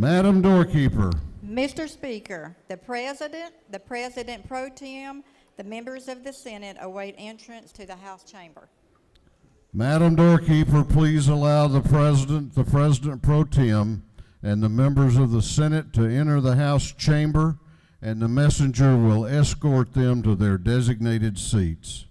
Madam Doorkeeper. Mr. Speaker, the President Pro Tem, the members of the Senate await entrance to the House chamber. Madam Doorkeeper, please allow the President Pro Tem, and the members of the Senate to enter the House chamber, and the messenger will escort them to their designated seats.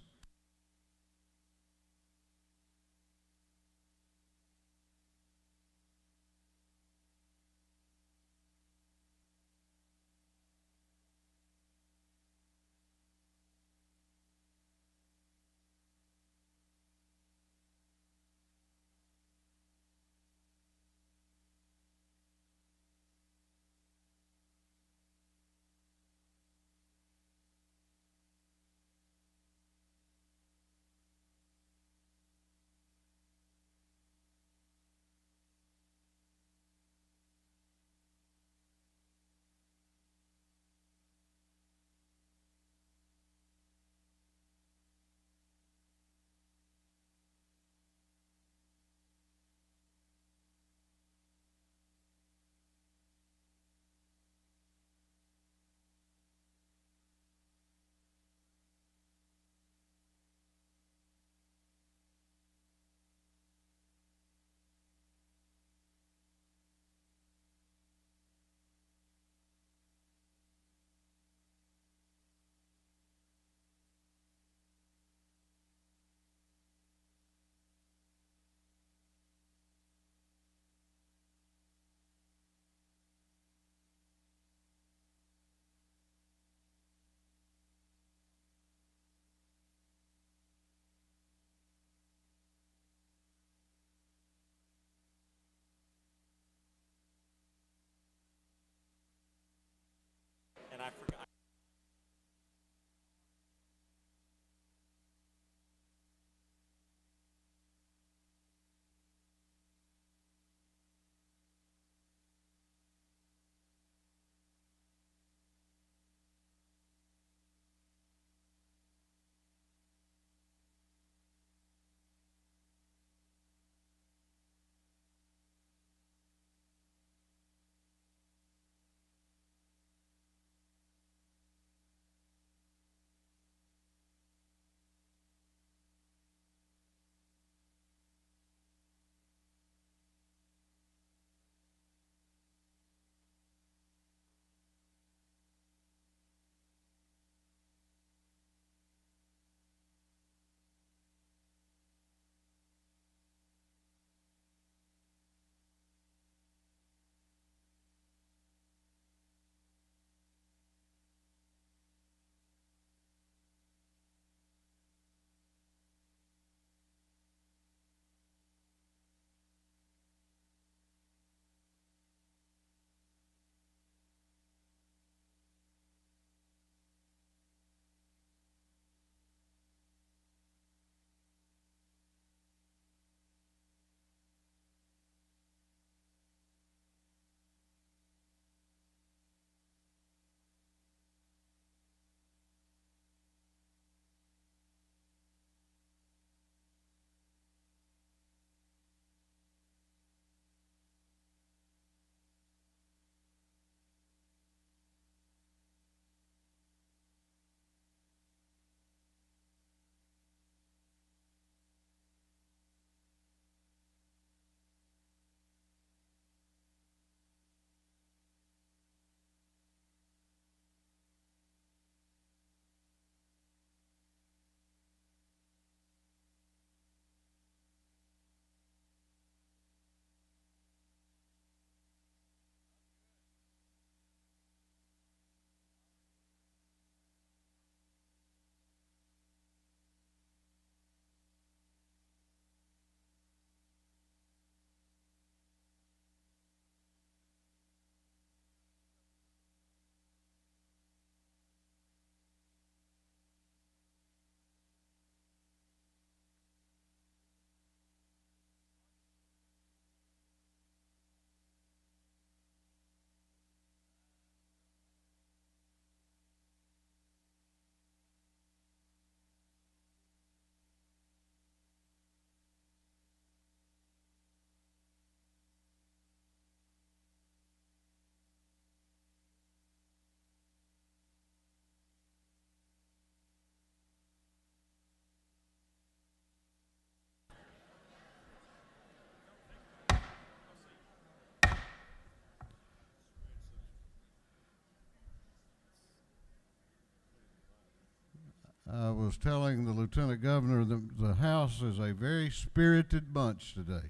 I was telling the Lieutenant Governor that the House is a very spirited bunch today.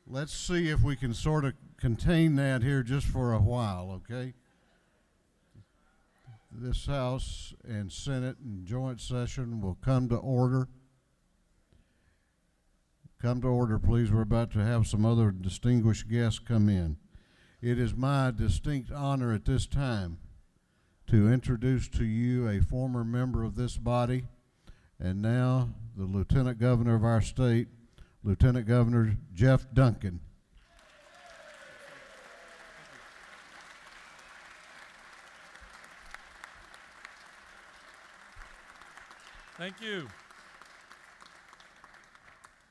Let's see if we can sort of contain that here just for a while, okay? This House and Senate and joint session will come to order. Come to order, please. We're about to have some other distinguished guests come in. It is my distinct honor at this time to introduce to you a former member of this body and now the Lieutenant Governor of our state, Lieutenant Governor Jeff Duncan. Thank you.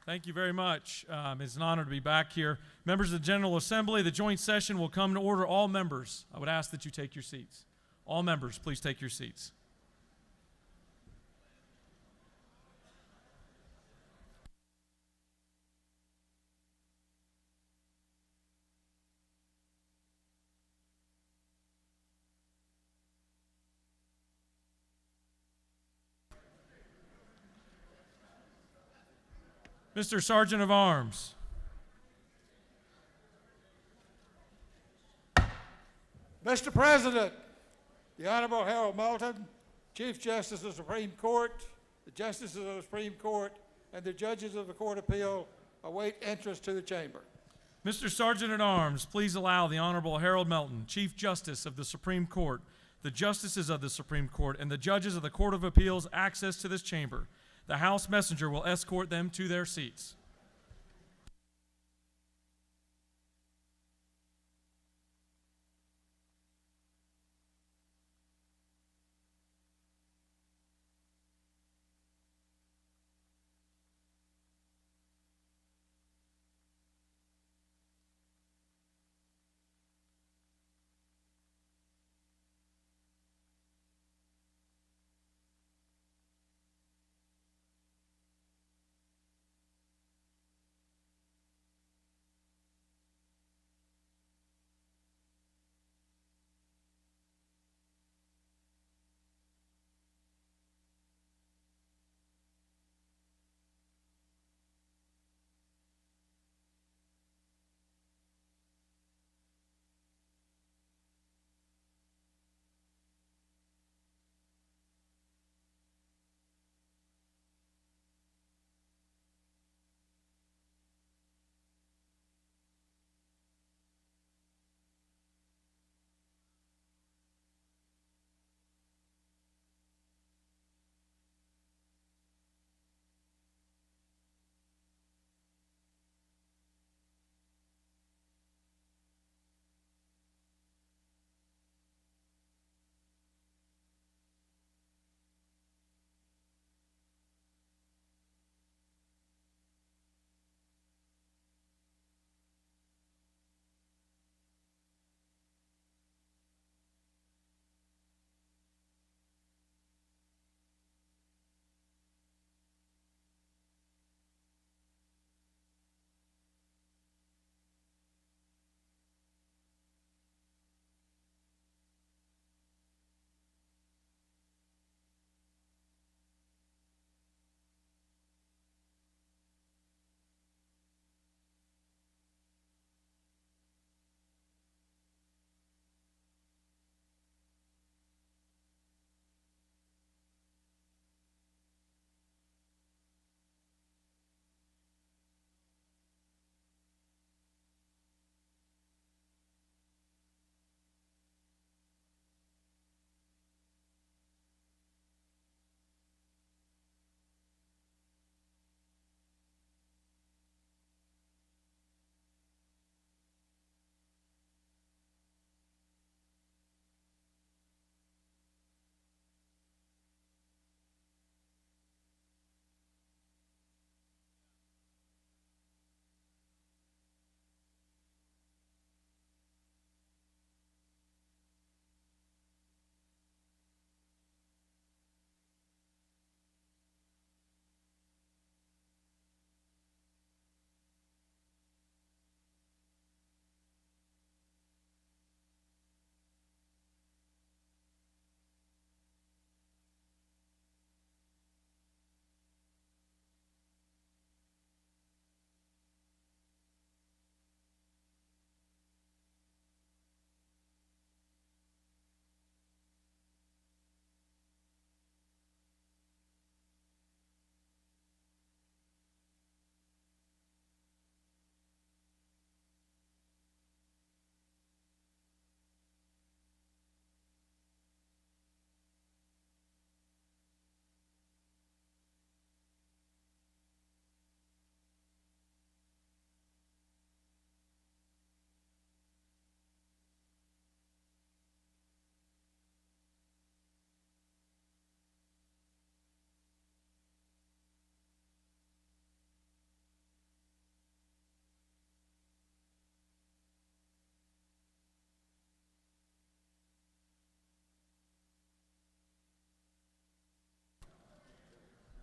Thank you very much. It's an honor to be back here. Members of the General Assembly, the joint session will come to order. All members, I would ask that you take your seats. All members, please take your seats. Mr. Sergeant of Arms. Mr. President, the Honorable Harold Melton, Chief Justice of the Supreme Court, the Justices of the Supreme Court, and the judges of the Court of Appeal await entrance to the chamber. Mr. Sergeant at Arms, please allow the Honorable Harold Melton, Chief Justice of the Supreme Court, the Justices of the Supreme Court, and the judges of the Court of Appeals access to this chamber. The House Messenger will escort them to their seats.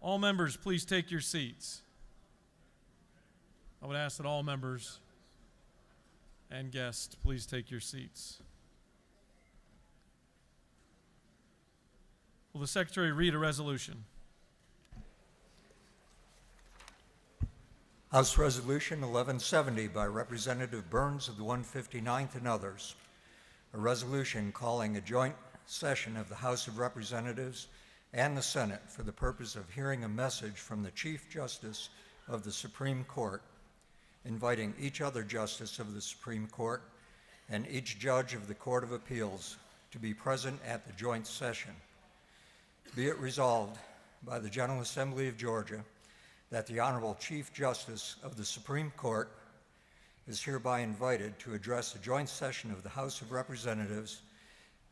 All members, please take your seats. I would ask that all members and guests please take your seats. Will the Secretary read a resolution? House Resolution 1170 by Representative Burns of the 159th and others. A resolution calling a joint session of the House of Representatives and the Senate for the purpose of hearing a message from the Chief Justice of the Supreme Court, inviting each other Justice of the Supreme Court and each Judge of the Court of Appeals to be present at the joint session. Be it resolved by the General Assembly of Georgia that the Honorable Chief Justice of the Supreme Court is hereby invited to address the joint session of the House of Representatives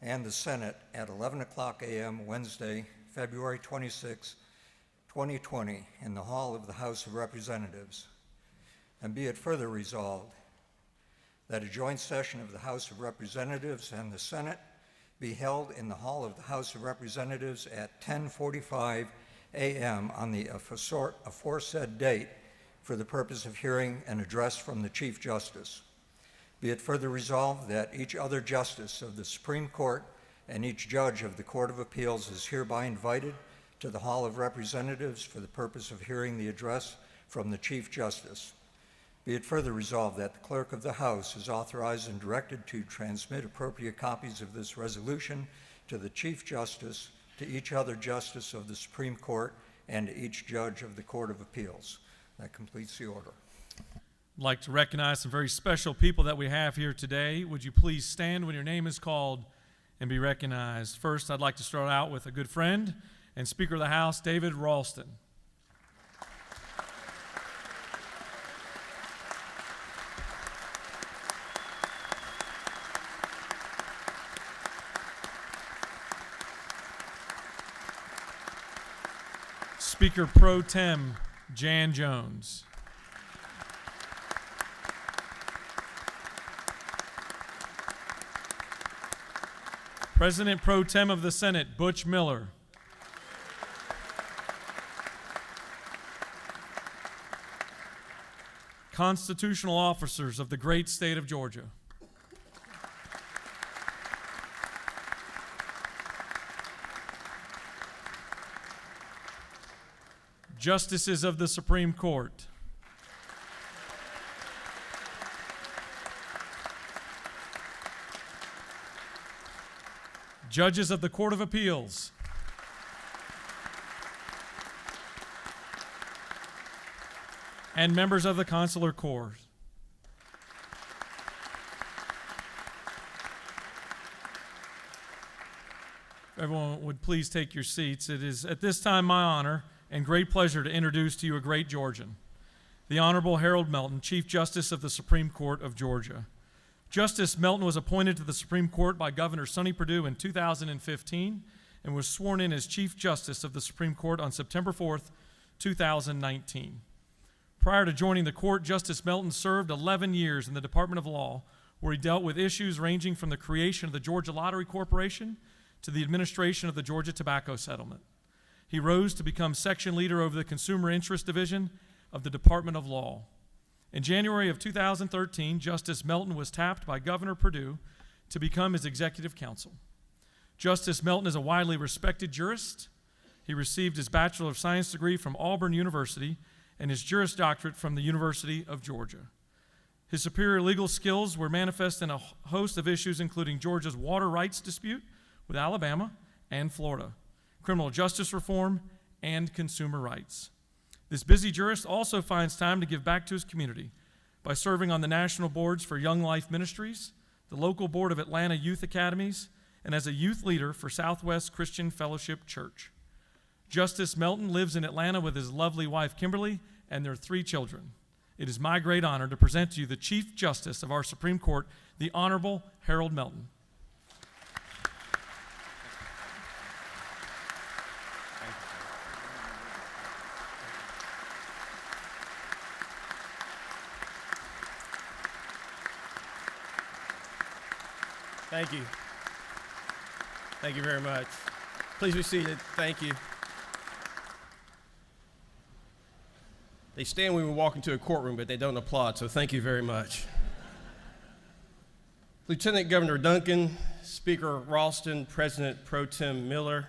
and the Senate at 11 o'clock a.m. Wednesday, February 26, 2020, in the Hall of the House of Representatives. And be it further resolved that a joint session of the House of Representatives and the Senate be held in the Hall of the House of Representatives at 10:45 a.m. on the aforesaid date for the purpose of hearing an address from the Chief Justice. Be it further resolved that each other Justice of the Supreme Court and each Judge of the Court of Appeals is hereby invited to the Hall of Representatives for the purpose of hearing the address from the Chief Justice. Be it further resolved that the Clerk of the House is authorized and directed to transmit appropriate copies of this resolution to the Chief Justice, to each other Justice of the Supreme Court, and to each Judge of the Court of Appeals. That completes the order. I'd like to recognize some very special people that we have here today. Would you please stand when your name is called and be recognized? First, I'd like to start out with a good friend and Speaker of the House, David Ralston. Speaker Pro Tem Jan Jones. President Pro Tem of the Senate Butch Miller. Constitutional officers of the great state of Georgia. Justices of the Supreme Court. Judges of the Court of Appeals. And members of the Consular Corps. Everyone would please take your seats. It is at this time my honor and great pleasure to introduce to you a great Georgian, the Honorable Harold Melton, Chief Justice of the Supreme Court of Georgia. Justice Melton was appointed to the Supreme Court by Governor Sonny Perdue in 2015 and was sworn in as Chief Justice of the Supreme Court on September 4th, 2019. Prior to joining the court, Justice Melton served 11 years in the Department of Law, where he dealt with issues ranging from the creation of the Georgia Lottery Corporation to the administration of the Georgia Tobacco Settlement. He rose to become section leader over the Consumer Interest Division of the Department of Law. In January of 2013, Justice Melton was tapped by Governor Perdue to become his executive counsel. Justice Melton is a widely respected jurist. He received his Bachelor of Science degree from Auburn University and his Juris Doctorate from the University of Georgia. His superior legal skills were manifest in a host of issues, including Georgia's water rights dispute with Alabama and Florida, criminal justice reform, and consumer rights. This busy jurist also finds time to give back to his community by serving on the national boards for Young Life Ministries, the local board of Atlanta Youth Academies, and as a youth leader for Southwest Christian Fellowship Church. Justice Melton lives in Atlanta with his lovely wife, Kimberly, and their 3 children. It is my great honor to present to you the Chief Justice of our Supreme Court, the Honorable Harold Melton. Thank you. Thank you very much. Please be seated. Thank you. They stand when we walk into a courtroom, but they don't applaud, so thank you very much. Lieutenant Governor Duncan, Speaker Ralston, President Pro Tem Miller,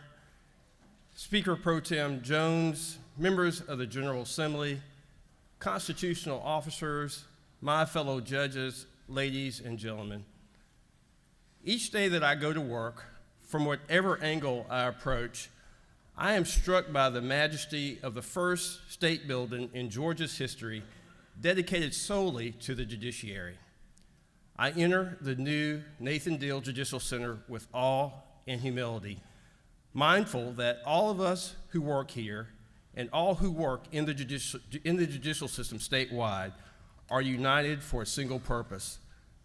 Speaker Pro Tem Jones, members of the General Assembly, constitutional officers, my fellow judges, ladies and gentlemen. Each day that I go to work, from whatever angle I approach, I am struck by the majesty of the first state building in Georgia's history dedicated solely to the judiciary. I enter the new Nathan Deal Judicial Center with awe and humility, mindful that all of us who work here and all who work in the judicial system statewide are united for a single purpose: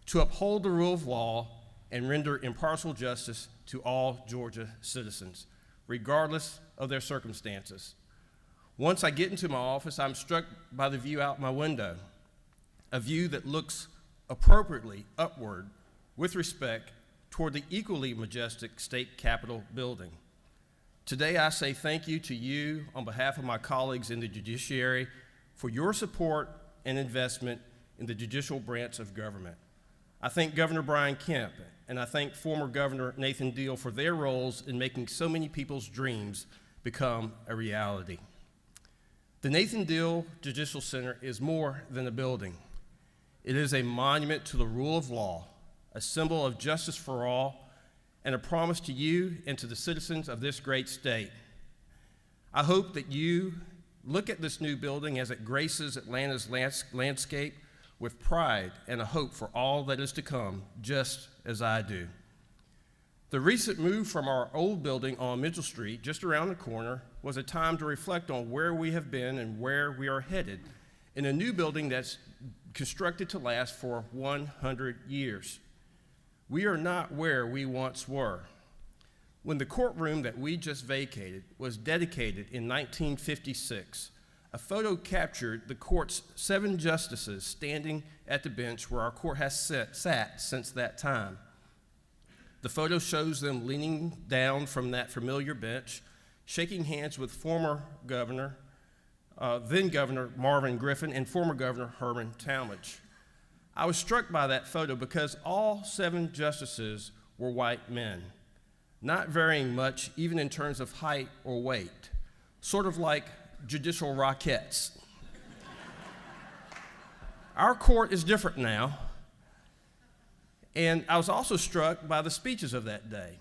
to uphold the rule of law and render impartial justice to all Georgia citizens, regardless of their circumstances. Once I get into my office, I'm struck by the view out my window, a view that looks appropriately upward with respect toward the equally majestic state capitol building. Today, I say thank you to you on behalf of my colleagues in the judiciary for your support and investment in the judicial branch of government. I thank Governor Brian Kemp and I thank former Governor Nathan Deal for their roles in making so many people's dreams become a reality. The Nathan Deal Judicial Center is more than a building. It is a monument to the rule of law, a symbol of justice for all, and a promise to you and to the citizens of this great state. I hope that you look at this new building as it graces Atlanta's landscape with pride and a hope for all that is to come, just as I do. The recent move from our old building on Mitchell Street, just around the corner, was a time to reflect on where we have been and where we are headed in a new building that's constructed to last for 100 years. We are not where we once were. When the courtroom that we just vacated was dedicated in 1956, a photo captured the court's 7 justices standing at the bench where our court has sat since that time. The photo shows them leaning down from that familiar bench, shaking hands with former governor, then Governor Marvin Griffin, and former Governor Herman Talmadge. I was struck by that photo because all 7 justices were white men, not varying much even in terms of height or weight, sort of like judicial Rockettes. Our court is different now, and I was also struck by the speeches of that day.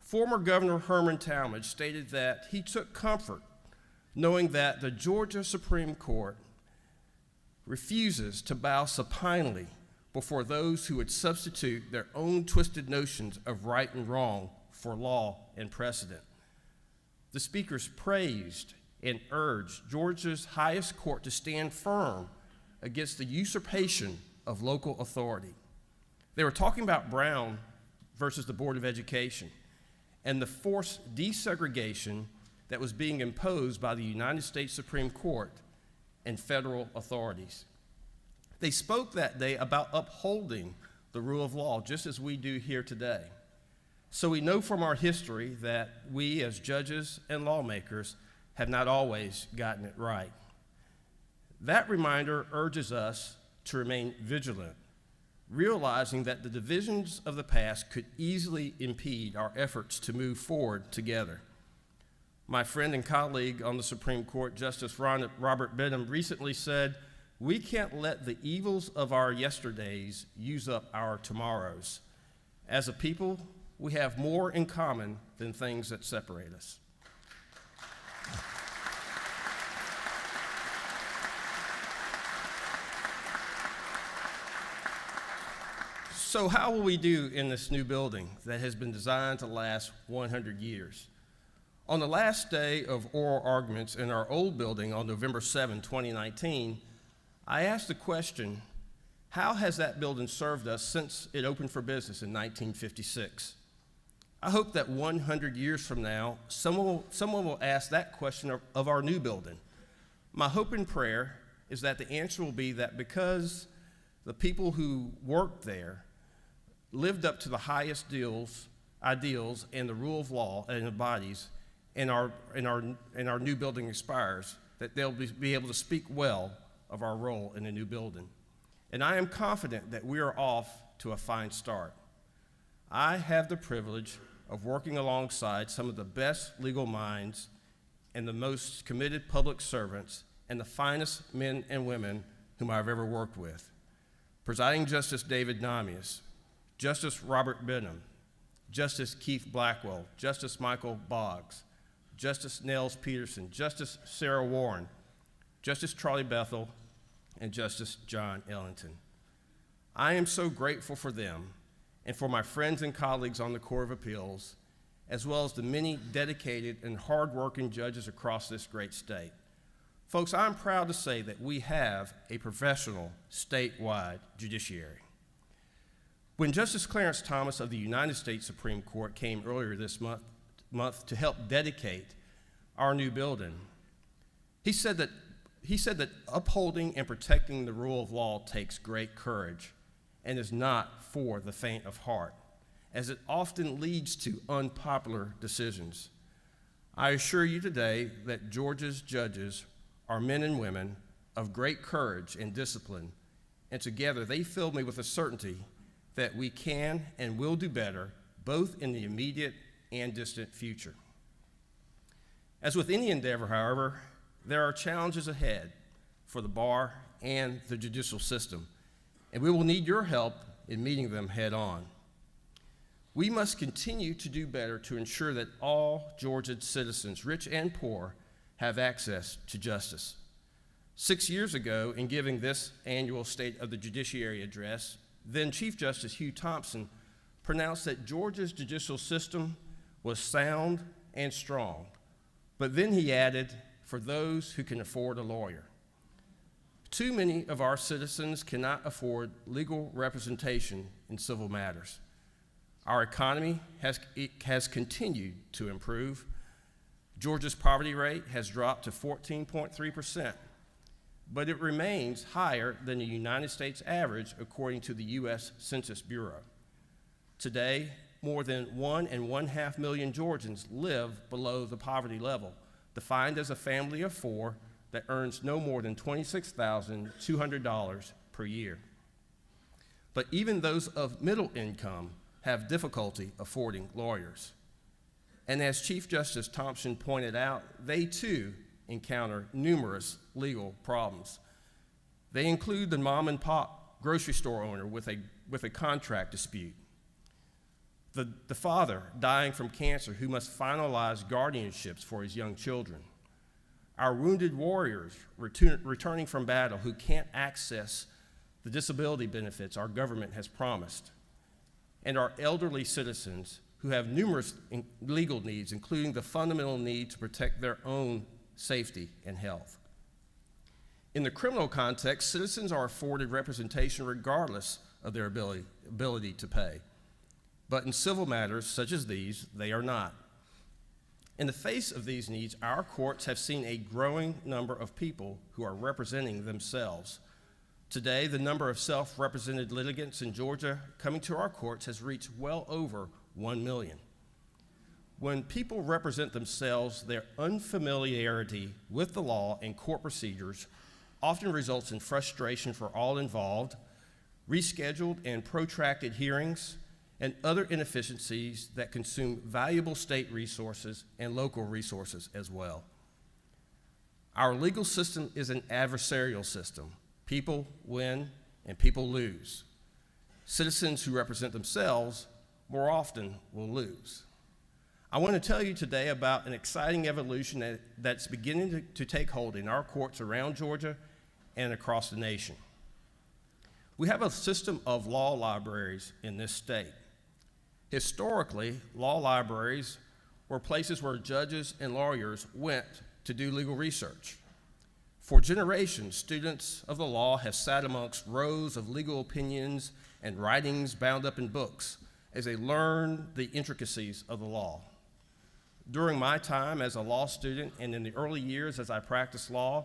Former Governor Herman Talmadge stated that he took comfort knowing that the Georgia Supreme Court refuses to bow supinely before those who would substitute their own twisted notions of right and wrong for law and precedent. The speakers praised and urged Georgia's highest court to stand firm against the usurpation of local authority. They were talking about Brown versus the Board of Education and the forced desegregation that was being imposed by the United States Supreme Court and federal authorities. They spoke that day about upholding the rule of law, just as we do here today. So we know from our history that we as judges and lawmakers have not always gotten it right. That reminder urges us to remain vigilant, realizing that the divisions of the past could easily impede our efforts to move forward together. My friend and colleague on the Supreme Court, Justice Robert Benham, recently said, "We can't let the evils of our yesterdays use up our tomorrows. As a people, we have more in common than things that separate us." So how will we do in this new building that has been designed to last 100 years? On the last day of oral arguments in our old building on November 7, 2019, I asked the question, how has that building served us since it opened for business in 1956? I hope that 100 years from now, someone will ask that question of our new building. My hope and prayer is that the answer will be that because the people who worked there lived up to the highest ideals and the rule of law and embodies, and our new building expires, that they'll be able to speak well of our role in the new building. And I am confident that we are off to a fine start. I have the privilege of working alongside some of the best legal minds and the most committed public servants and the finest men and women whom I've ever worked with. Presiding Justice David Namias, Justice Robert Benham, Justice Keith Blackwell, Justice Michael Boggs, Justice Nels Peterson, Justice Sarah Warren, Justice Charlie Bethel, and Justice John Ellington. I am so grateful for them and for my friends and colleagues on the Court of Appeals, as well as the many dedicated and hardworking judges across this great state. Folks, I'm proud to say that we have a professional statewide judiciary. When Justice Clarence Thomas of the United States Supreme Court came earlier this month to help dedicate our new building, he said that upholding and protecting the rule of law takes great courage and is not for the faint of heart, as it often leads to unpopular decisions. I assure you today that Georgia's judges are men and women of great courage and discipline, and together they fill me with a certainty that we can and will do better, both in the immediate and distant future. As with any endeavor, however, there are challenges ahead for the bar and the judicial system, and we will need your help in meeting them head on. We must continue to do better to ensure that all Georgia citizens, rich and poor, have access to justice. 6 years ago, in giving this annual State of the Judiciary address, then Chief Justice Hugh Thompson pronounced that Georgia's judicial system was sound and strong, but then he added, for those who can afford a lawyer. Too many of our citizens cannot afford legal representation in civil matters. Our economy has continued to improve. Georgia's poverty rate has dropped to 14.3%, but it remains higher than the United States average according to the U.S. Census Bureau. Today, more than 1.5 million Georgians live below the poverty level, defined as a family of four that earns no more than $26,200 per year. But even those of middle income have difficulty affording lawyers. And as Chief Justice Thompson pointed out, they too encounter numerous legal problems. They include the mom and pop grocery store owner with a contract dispute, the father dying from cancer who must finalize guardianships for his young children, our wounded warriors returning from battle who can't access the disability benefits our government has promised, and our elderly citizens who have numerous legal needs, including the fundamental need to protect their own safety and health. In the criminal context, citizens are afforded representation regardless of their ability to pay. But in civil matters such as these, they are not. In the face of these needs, our courts have seen a growing number of people who are representing themselves. Today, the number of self-represented litigants in Georgia coming to our courts has reached well over 1 million. When people represent themselves, their unfamiliarity with the law and court procedures often results in frustration for all involved, rescheduled and protracted hearings, and other inefficiencies that consume valuable state resources and local resources as well. Our legal system is an adversarial system. People win and people lose. Citizens who represent themselves more often will lose. I want to tell you today about an exciting evolution that's beginning to take hold in our courts around Georgia and across the nation. We have a system of law libraries in this state. Historically, law libraries were places where judges and lawyers went to do legal research. For generations, students of the law have sat amongst rows of legal opinions and writings bound up in books as they learn the intricacies of the law. During my time as a law student and in the early years as I practiced law,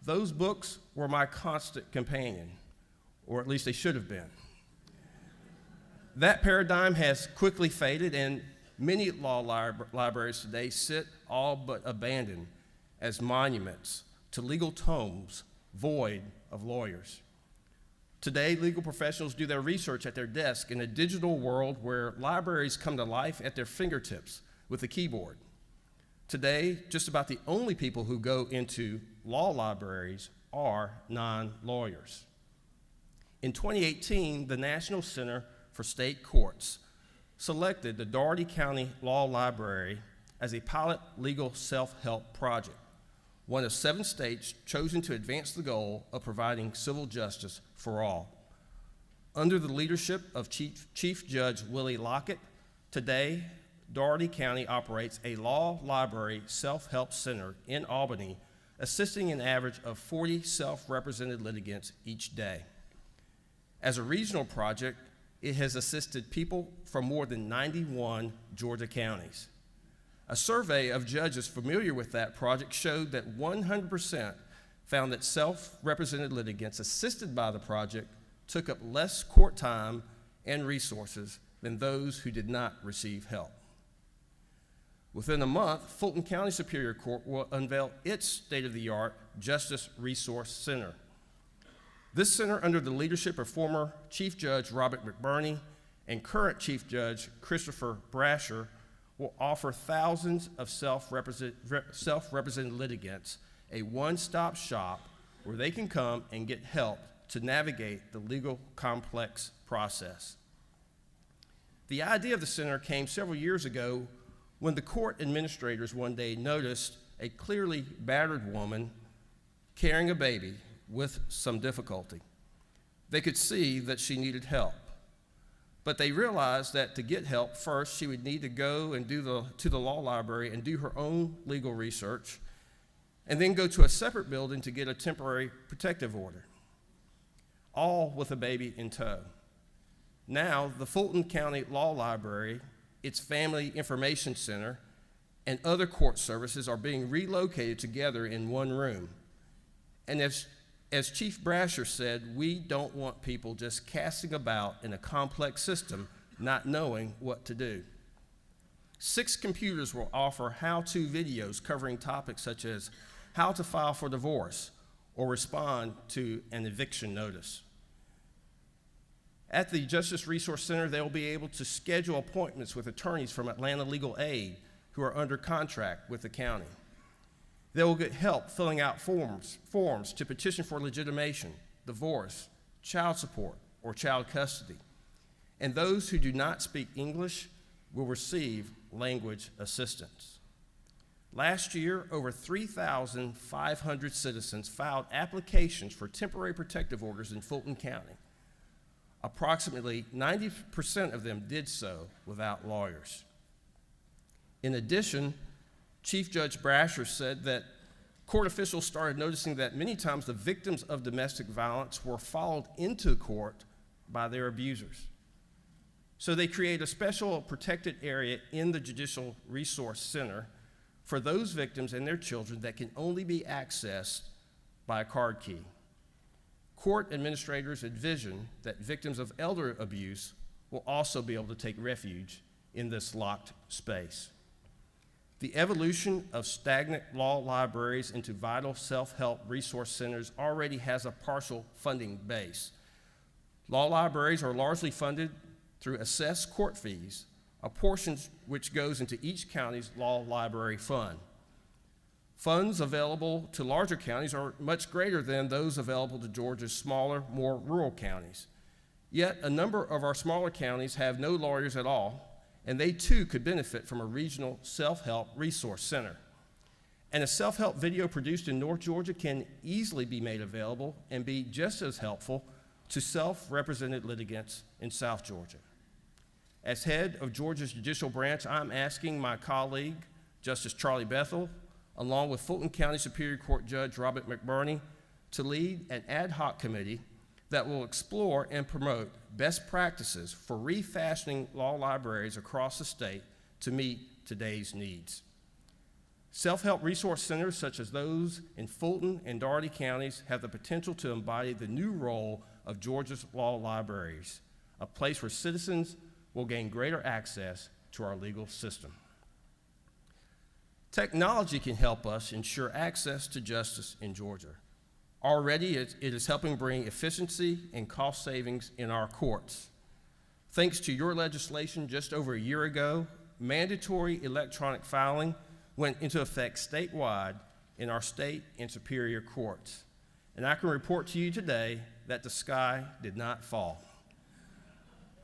those books were my constant companion, or at least they should have been. That paradigm has quickly faded, and many law libraries today sit all but abandoned as monuments to legal tomes void of lawyers. Today, legal professionals do their research at their desk in a digital world where libraries come to life at their fingertips with a keyboard. Today, just about the only people who go into law libraries are non-lawyers. In 2018, the National Center for State Courts selected the Dougherty County Law Library as a pilot legal self-help project, one of 7 states chosen to advance the goal of providing civil justice for all. Under the leadership of Chief Judge Willie Lockett, today, Dougherty County operates a law library self-help center in Albany, assisting an average of 40 self-represented litigants each day. As a regional project, it has assisted people from more than 91 Georgia counties. A survey of judges familiar with that project showed that 100% found that self-represented litigants assisted by the project took up less court time and resources than those who did not receive help. Within a month, Fulton County Superior Court will unveil its state-of-the-art Justice Resource Center. This center, under the leadership of former Chief Judge Robert McBurney and current Chief Judge Christopher Brasher, will offer thousands of self-represented litigants a one-stop shop where they can come and get help to navigate the legal complex process. The idea of the center came several years ago when the court administrators one day noticed a clearly battered woman carrying a baby with some difficulty. They could see that she needed help, but they realized that to get help, first she would need to go and to the law library and do her own legal research, and then go to a separate building to get a temporary protective order, all with a baby in tow. Now, the Fulton County Law Library, its Family Information Center, and other court services are being relocated together in one room. And as Chief Brasher said, we don't want people just casting about in a complex system, not knowing what to do. 6 computers will offer how-to videos covering topics such as how to file for divorce or respond to an eviction notice. At the Justice Resource Center, they will be able to schedule appointments with attorneys from Atlanta Legal Aid who are under contract with the county. They will get help filling out forms to petition for legitimation, divorce, child support, or child custody. And those who do not speak English will receive language assistance. Last year, over 3,500 citizens filed applications for temporary protective orders in Fulton County. Approximately 90% of them did so without lawyers. In addition, Chief Judge Brasher said that court officials started noticing that many times the victims of domestic violence were followed into court by their abusers. So they created a special protected area in the Judicial Resource Center for those victims and their children that can only be accessed by a card key. Court administrators envision that victims of elder abuse will also be able to take refuge in this locked space. The evolution of stagnant law libraries into vital self-help resource centers already has a partial funding base. Law libraries are largely funded through assessed court fees, a portion which goes into each county's law library fund. Funds available to larger counties are much greater than those available to Georgia's smaller, more rural counties. Yet a number of our smaller counties have no lawyers at all, and they too could benefit from a regional self-help resource center. And a self-help video produced in North Georgia can easily be made available and be just as helpful to self-represented litigants in South Georgia. As head of Georgia's judicial branch, I'm asking my colleague, Justice Charlie Bethel, along with Fulton County Superior Court Judge Robert McBurney, to lead an ad hoc committee that will explore and promote best practices for refashioning law libraries across the state to meet today's needs. Self-help resource centers such as those in Fulton and Dougherty counties have the potential to embody the new role of Georgia's law libraries, a place where citizens will gain greater access to our legal system. Technology can help us ensure access to justice in Georgia. Already, it is helping bring efficiency and cost savings in our courts. Thanks to your legislation just over a year ago, mandatory electronic filing went into effect statewide in our state and superior courts. And I can report to you today that the sky did not fall.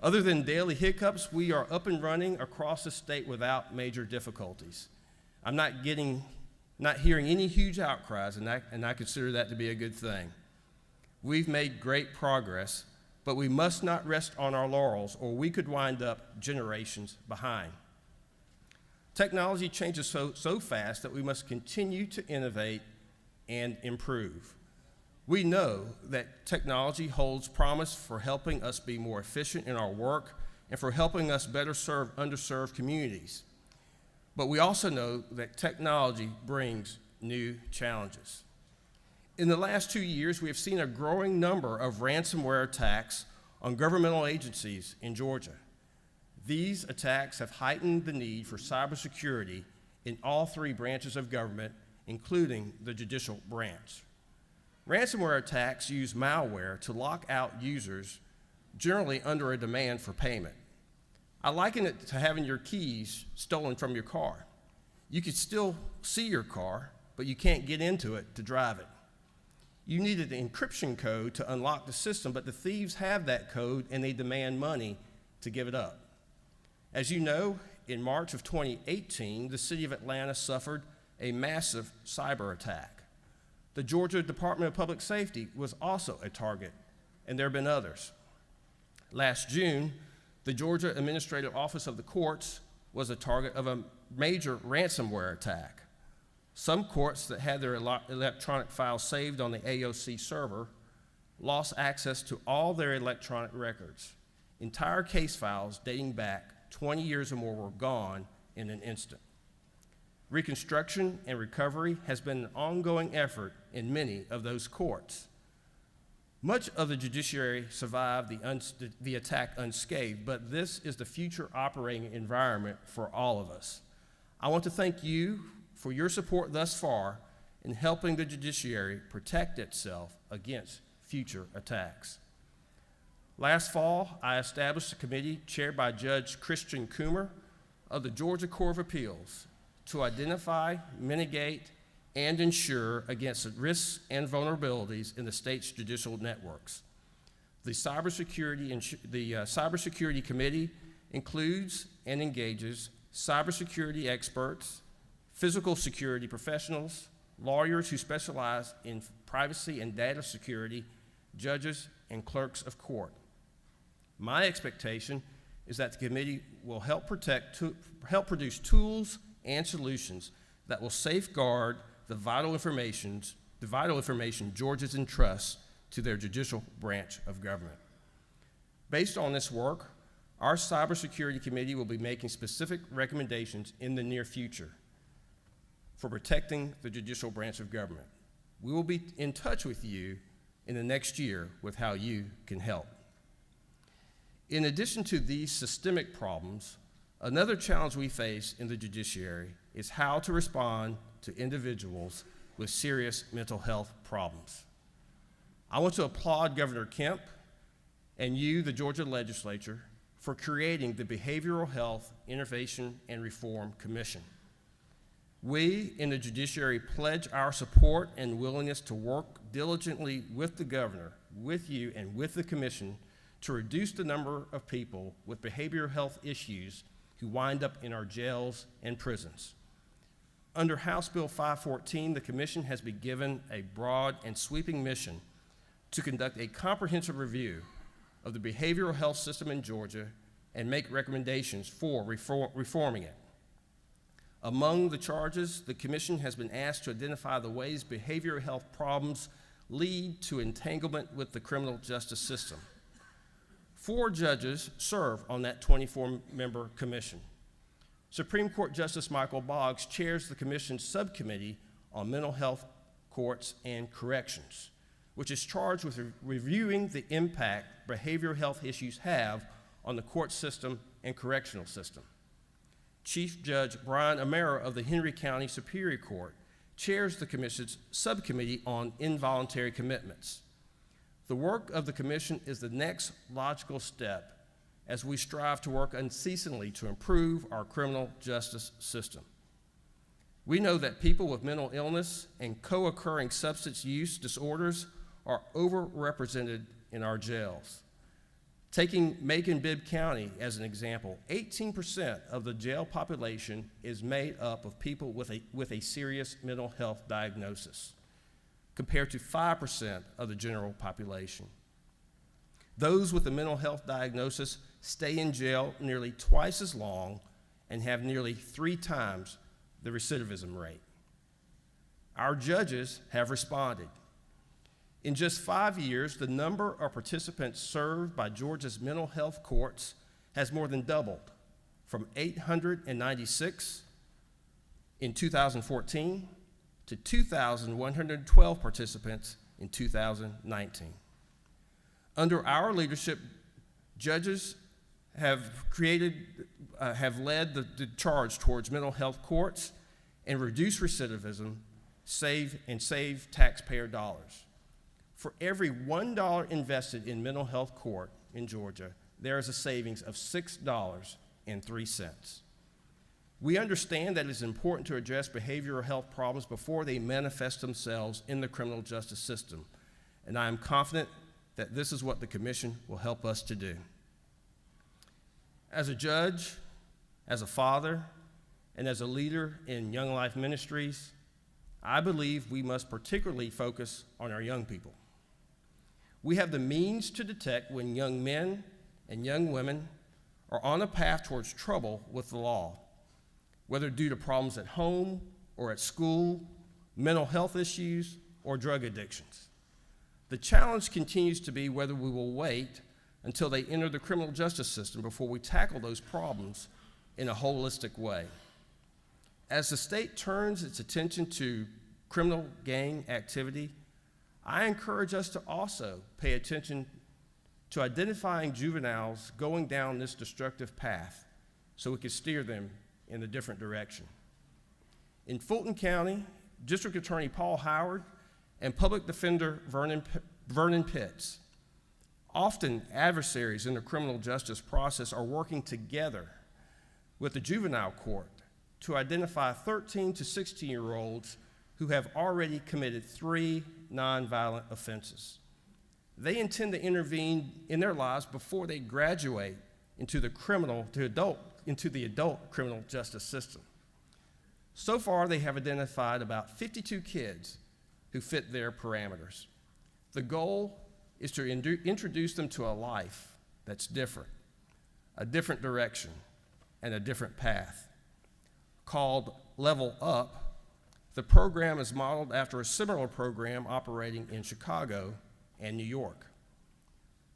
Other than daily hiccups, we are up and running across the state without major difficulties. I'm not hearing any huge outcries, and I consider that to be a good thing. We've made great progress, but we must not rest on our laurels, or we could wind up generations behind. Technology changes so fast that we must continue to innovate and improve. We know that technology holds promise for helping us be more efficient in our work and for helping us better serve underserved communities. But we also know that technology brings new challenges. In the last 2 years, we have seen a growing number of ransomware attacks on governmental agencies in Georgia. These attacks have heightened the need for cybersecurity in all 3 branches of government, including the judicial branch. Ransomware attacks use malware to lock out users, generally under a demand for payment. I liken it to having your keys stolen from your car. You can still see your car, but you can't get into it to drive it. You needed an encryption code to unlock the system, but the thieves have that code and they demand money to give it up. As you know, in March of 2018, the city of Atlanta suffered a massive cyber attack. The Georgia Department of Public Safety was also a target, and there have been others. Last June, the Georgia Administrative Office of the Courts was a target of a major ransomware attack. Some courts that had their electronic files saved on the AOC server lost access to all their electronic records. Entire case files dating back 20 years or more were gone in an instant. Reconstruction and recovery has been an ongoing effort in many of those courts. Much of the judiciary survived the attack unscathed, but this is the future operating environment for all of us. I want to thank you for your support thus far in helping the judiciary protect itself against future attacks. Last fall, I established a committee chaired by Judge Christian Coomer of the Georgia Court of Appeals to identify, mitigate, and ensure against the risks and vulnerabilities in the state's judicial networks. The Cybersecurity Committee includes and engages cybersecurity experts, physical security professionals, lawyers who specialize in privacy and data security, judges, and clerks of court. My expectation is that the committee will help produce tools and solutions that will safeguard the vital information Georgians entrust to their judicial branch of government. Based on this work, our Cybersecurity Committee will be making specific recommendations in the near future for protecting the judicial branch of government. We will be in touch with you in the next year with how you can help. In addition to these systemic problems, another challenge we face in the judiciary is how to respond to individuals with serious mental health problems. I want to applaud Governor Kemp and you, the Georgia legislature, for creating the Behavioral Health Innovation and Reform Commission. We in the judiciary pledge our support and willingness to work diligently with the governor, with you, and with the commission to reduce the number of people with behavioral health issues who wind up in our jails and prisons. Under House Bill 514, the commission has been given a broad and sweeping mission to conduct a comprehensive review of the behavioral health system in Georgia and make recommendations for reforming it. Among the charges, the commission has been asked to identify the ways behavioral health problems lead to entanglement with the criminal justice system. 4 judges serve on that 24-member commission. Supreme Court Justice Michael Boggs chairs the commission's subcommittee on mental health, courts, and corrections, which is charged with reviewing the impact behavioral health issues have on the court system and correctional system. Chief Judge Brian Amaro of the Henry County Superior Court chairs the Commission's subcommittee on involuntary commitments. The work of the Commission is the next logical step as we strive to work unceasingly to improve our criminal justice system. We know that people with mental illness and co-occurring substance use disorders are overrepresented in our jails. Taking Macon-Bibb County as an example, 18% of the jail population is made up of people with a serious mental health diagnosis, compared to 5% of the general population. Those with a mental health diagnosis stay in jail nearly twice as long and have nearly 3 times the recidivism rate. Our judges have responded. In just 5 years, the number of participants served by Georgia's mental health courts has more than doubled, from 896 in 2014 to 2,112 participants in 2019. Under our leadership, judges have led the charge towards mental health courts and reduce recidivism, save taxpayer dollars. For every $1 invested in mental health court in Georgia, there is a savings of $6.03. We understand that it is important to address behavioral health problems before they manifest themselves in the criminal justice system, and I am confident that this is what the Commission will help us to do. As a judge, as a father, and as a leader in Young Life Ministries, I believe we must particularly focus on our young people. We have the means to detect when young men and young women are on a path towards trouble with the law, whether due to problems at home or at school, mental health issues, or drug addictions. The challenge continues to be whether we will wait until they enter the criminal justice system before we tackle those problems in a holistic way. As the state turns its attention to criminal gang activity, I encourage us to also pay attention to identifying juveniles going down this destructive path so we can steer them in a different direction. In Fulton County, District Attorney Paul Howard and Public Defender Vernon Pitts, often adversaries in the criminal justice process, are working together with the juvenile court to identify 13 to 16-year-olds who have already committed 3 nonviolent offenses. They intend to intervene in their lives before they graduate into the adult criminal justice system. So far, they have identified about 52 kids who fit their parameters. The goal is to introduce them to a life that's different, a different direction, and a different path. Called Level Up, the program is modeled after a similar program operating in Chicago and New York.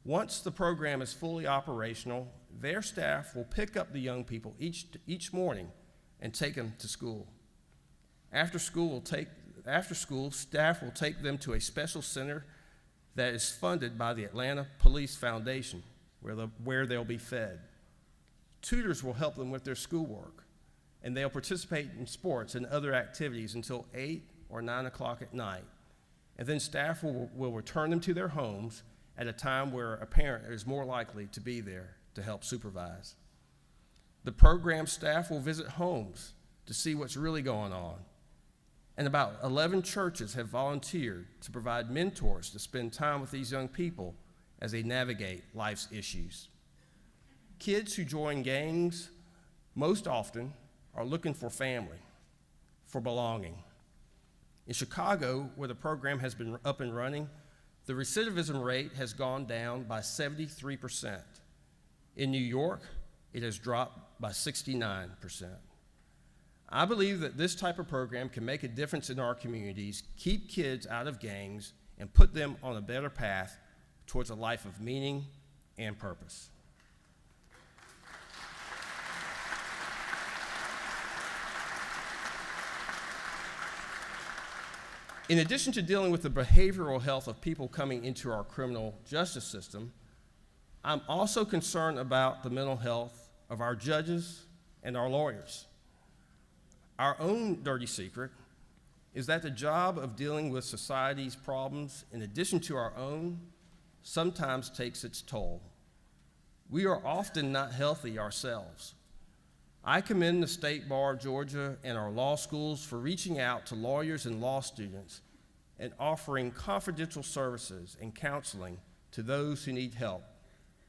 Once the program is fully operational, their staff will pick up the young people each morning and take them to school. After school, staff will take them to a special center that is funded by the Atlanta Police Foundation, where they'll be fed. Tutors will help them with their schoolwork, and they'll participate in sports and other activities until 8 or 9 o'clock at night. And then staff will return them to their homes at a time where a parent is more likely to be there to help supervise. The program staff will visit homes to see what's really going on. And about 11 churches have volunteered to provide mentors to spend time with these young people as they navigate life's issues. Kids who join gangs most often are looking for family, for belonging. In Chicago, where the program has been up and running, the recidivism rate has gone down by 73%. In New York, it has dropped by 69%. I believe that this type of program can make a difference in our communities, keep kids out of gangs, and put them on a better path towards a life of meaning and purpose. In addition to dealing with the behavioral health of people coming into our criminal justice system, I'm also concerned about the mental health of our judges and our lawyers. Our own dirty secret is that the job of dealing with society's problems, in addition to our own, sometimes takes its toll. We are often not healthy ourselves. I commend the State Bar of Georgia and our law schools for reaching out to lawyers and law students and offering confidential services and counseling to those who need help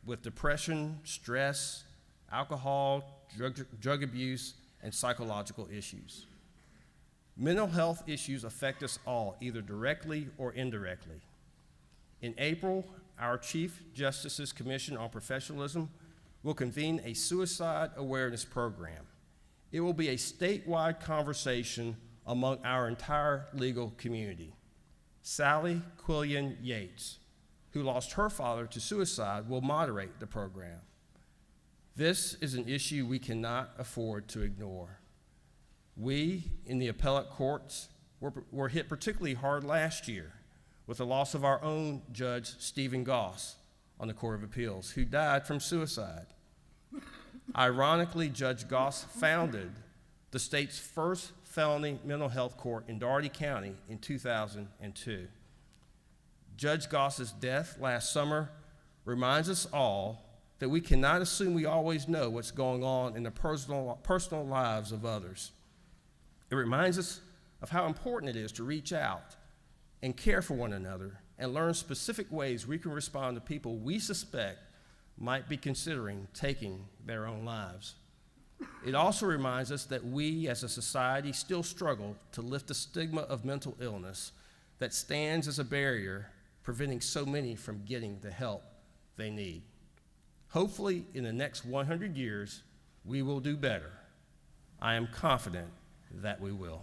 with depression, stress, alcohol, drug abuse, and psychological issues. Mental health issues affect us all, either directly or indirectly. In April, our Chief Justice's Commission on Professionalism will convene a suicide awareness program. It will be a statewide conversation among our entire legal community. Sally Quillian Yates, who lost her father to suicide, will moderate the program. This is an issue we cannot afford to ignore. We, in the appellate courts, were hit particularly hard last year with the loss of our own Judge Stephen Goss on the Court of Appeals, who died from suicide. Ironically, Judge Goss founded the state's first felony mental health court in Dougherty County in 2002. Judge Goss's death last summer reminds us all that we cannot assume we always know what's going on in the personal lives of others. It reminds us of how important it is to reach out and care for one another and learn specific ways we can respond to people we suspect might be considering taking their own lives. It also reminds us that we as a society still struggle to lift the stigma of mental illness that stands as a barrier preventing so many from getting the help they need. Hopefully, in the next 100 years, we will do better. I am confident that we will.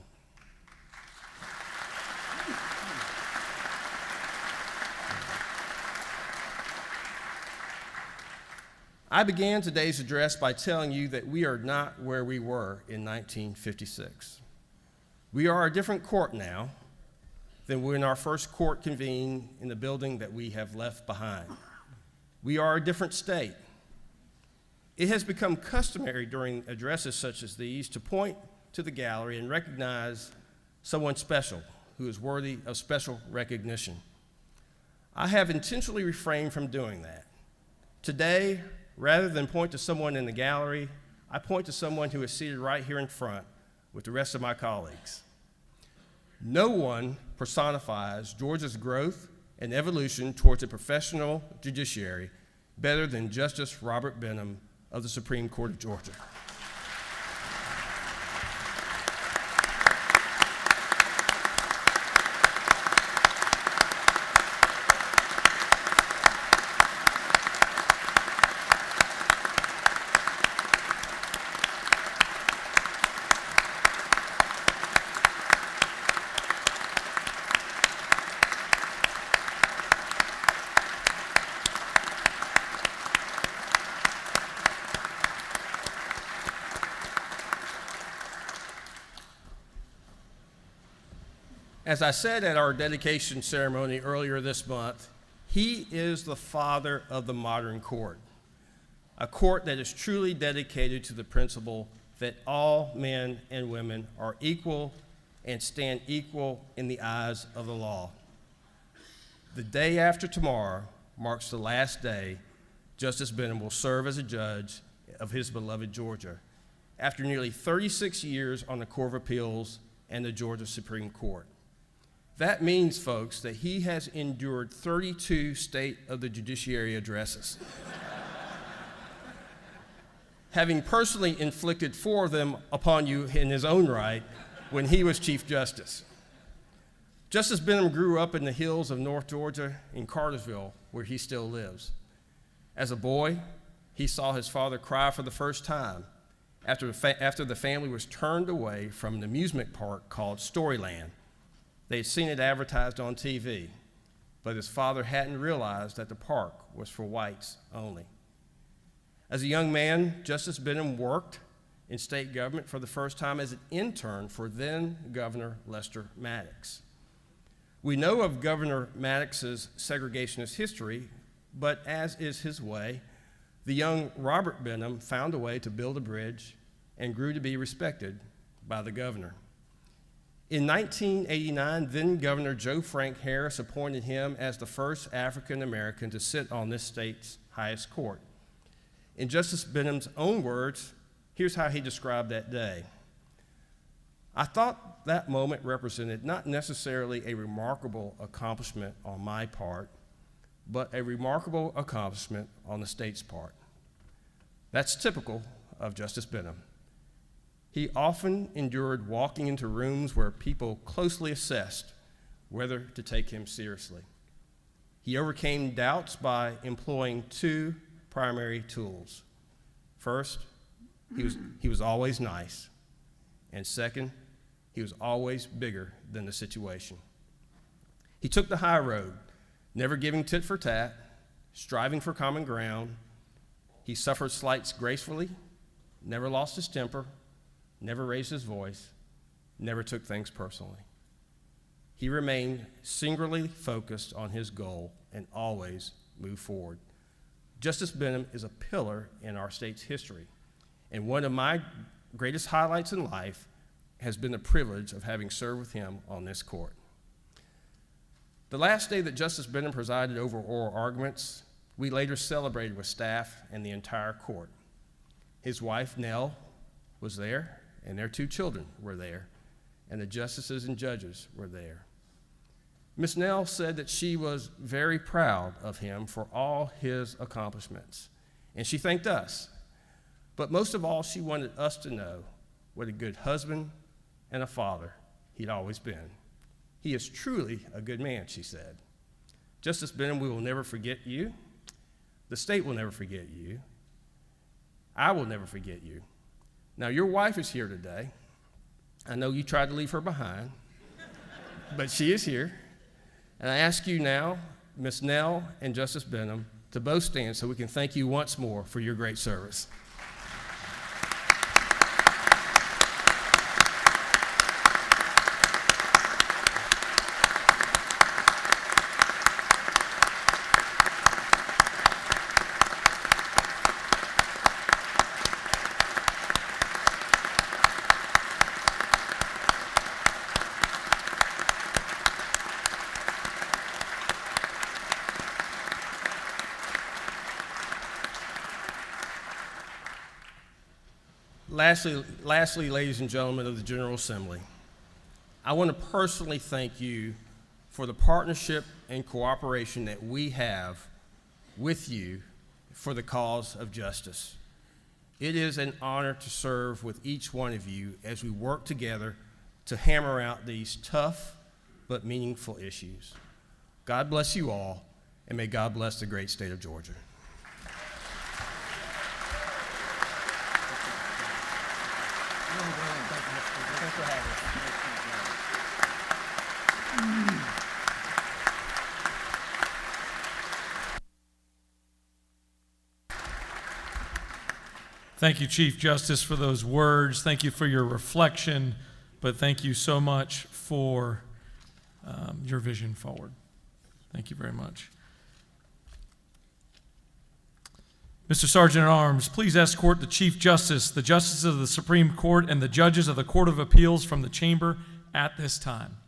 I began today's address by telling you that we are not where we were in 1956. We are a different court now than when our first court convened in the building that we have left behind. We are a different state. It has become customary during addresses such as these to point to the gallery and recognize someone special who is worthy of special recognition. I have intentionally refrained from doing that. Today, rather than point to someone in the gallery, I point to someone who is seated right here in front with the rest of my colleagues. No one personifies Georgia's growth and evolution towards a professional judiciary better than Justice Robert Benham of the Supreme Court of Georgia. As I said at our dedication ceremony earlier this month, he is the father of the modern court, a court that is truly dedicated to the principle that all men and women are equal and stand equal in the eyes of the law. The day after tomorrow marks the last day Justice Benham will serve as a judge of his beloved Georgia, after nearly 36 years on the Court of Appeals and the Georgia Supreme Court. That means, folks, that he has endured 32 State of the Judiciary addresses, having personally inflicted 4 of them upon you in his own right when he was Chief Justice. Justice Benham grew up in the hills of North Georgia in Cartersville, where he still lives. As a boy, he saw his father cry for the first time after the family was turned away from an amusement park called Storyland. They had seen it advertised on TV, but his father hadn't realized that the park was for whites only. As a young man, Justice Benham worked in state government for the first time as an intern for then Governor Lester Maddox. We know of Governor Maddox's segregationist history, but as is his way, the young Robert Benham found a way to build a bridge and grew to be respected by the governor. In 1989, then Governor Joe Frank Harris appointed him as the first African American to sit on this state's highest court. In Justice Benham's own words, here's how he described that day. I thought that moment represented not necessarily a remarkable accomplishment on my part, but a remarkable accomplishment on the state's part. That's typical of Justice Benham. He often endured walking into rooms where people closely assessed whether to take him seriously. He overcame doubts by employing two primary tools. First, he was always nice. And second, he was always bigger than the situation. He took the high road, never giving tit for tat, striving for common ground. He suffered slights gracefully, never lost his temper, never raised his voice, never took things personally. He remained singularly focused on his goal and always moved forward. Justice Benham is a pillar in our state's history, and one of my greatest highlights in life has been the privilege of having served with him on this court. The last day that Justice Benham presided over oral arguments, we later celebrated with staff and the entire court. His wife, Nell, was there, and their two children were there, and the justices and judges were there. Ms. Nell said that she was very proud of him for all his accomplishments, and she thanked us. But most of all, she wanted us to know what a good husband and a father he'd always been. He is truly a good man, she said. Justice Benham, we will never forget you. The state will never forget you. I will never forget you. Now, your wife is here today. I know you tried to leave her behind, but she is here. And I ask you now, Ms. Nell and Justice Benham, to both stand so we can thank you once more for your great service. Lastly, ladies and gentlemen of the General Assembly, I want to personally thank you for the partnership and cooperation that we have with you for the cause of justice. It is an honor to serve with each one of you as we work together to hammer out these tough but meaningful issues. God bless you all, and may God bless the great state of Georgia. Thanks for having us. Thank you, Chief Justice, for those words. Thank you for your reflection, but thank you so much for your vision forward. Thank you very much. Mr. Sergeant at Arms, please escort the Chief Justice, the Justices of the Supreme Court, and the judges of the Court of Appeals from the chamber at this time.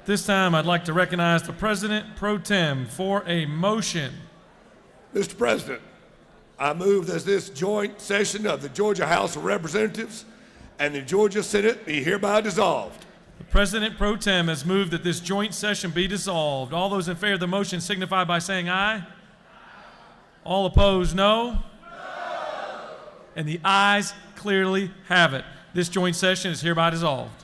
This time, I'd like to recognize the President Pro Tem for a motion. Mr. President, I move that this joint session of the Georgia House of Representatives and the Georgia Senate be hereby dissolved. The President Pro Tem has moved that this joint session be dissolved. All those in favor of the motion signify by saying aye. All opposed, no. And the ayes clearly have it. This joint session is hereby dissolved.